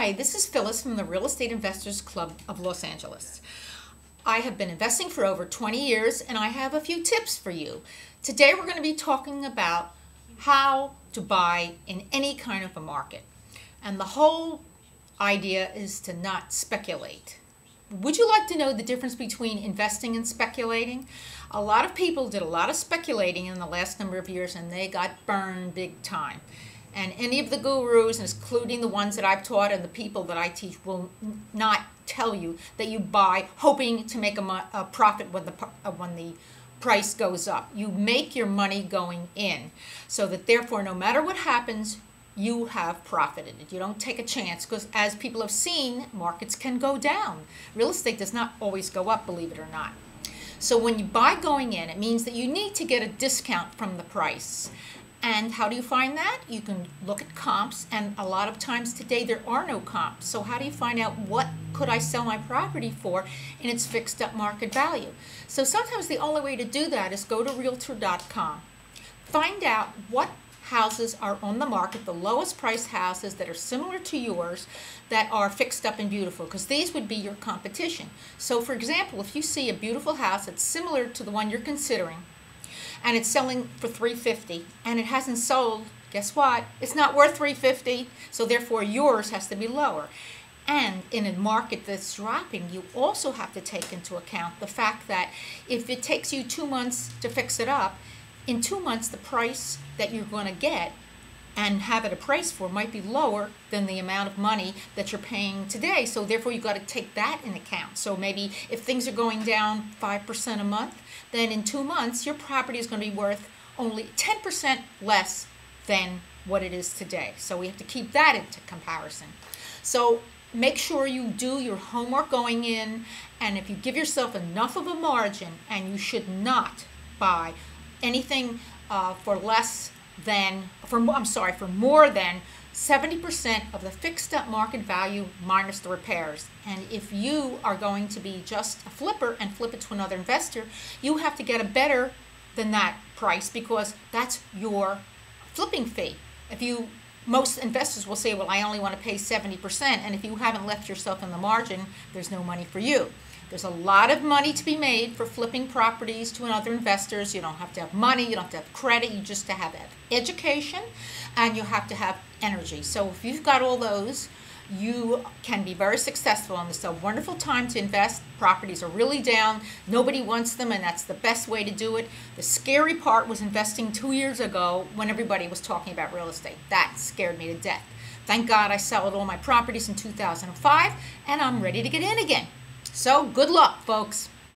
Hi, this is Phyllis from the Real Estate Investors Club of Los Angeles. I have been investing for over 20 years and I have a few tips for you. Today we're going to be talking about how to buy in any kind of a market. And the whole idea is to not speculate. Would you like to know the difference between investing and speculating? A lot of people did a lot of speculating in the last number of years and they got burned big time. And any of the gurus, including the ones that I've taught and the people that I teach, will not tell you that you buy hoping to make a profit when the price goes up. You make your money going in, so that therefore no matter what happens, you have profited. You don't take a chance, because as people have seen, markets can go down. Real estate does not always go up, believe it or not. So when you buy going in, it means that you need to get a discount from the price. And how do you find that? You can look at comps, and a lot of times today there are no comps. So how do you find out what could I sell my property for in its fixed up market value? So sometimes the only way to do that is go to realtor.com. Find out what houses are on the market, the lowest price houses that are similar to yours that are fixed up and beautiful, because these would be your competition. So for example, if you see a beautiful house that's similar to the one you're considering, and it's selling for $350 and it hasn't sold, guess what? It's not worth $350, so therefore yours has to be lower. And in a market that's dropping, you also have to take into account the fact that if it takes you 2 months to fix it up, in 2 months the price that you're going to get and have it appraised for might be lower than the amount of money that you're paying today. So therefore you've got to take that in account. So maybe if things are going down 5% a month, then in 2 months your property is going to be worth only 10% less than what it is today. So we have to keep that into comparison. So make sure you do your homework going in, and if you give yourself enough of a margin, and you should not buy anything for more than 70% of the fixed up market value minus the repairs. And if you are going to be just a flipper and flip it to another investor, you have to get a better than that price, because that's your flipping fee. Most investors will say, well, I only want to pay 70%, and if you haven't left yourself in the margin, there's no money for you. There's a lot of money to be made for flipping properties to other investors. You don't have to have money, you don't have to have credit, you just have to have education, and you have to have energy. So if you've got all those, you can be very successful, and it's a wonderful time to invest. Properties are really down, nobody wants them, and that's the best way to do it. The scary part was investing 2 years ago when everybody was talking about real estate. That scared me to death. Thank God I sold all my properties in 2005, and I'm ready to get in again. So good luck, folks.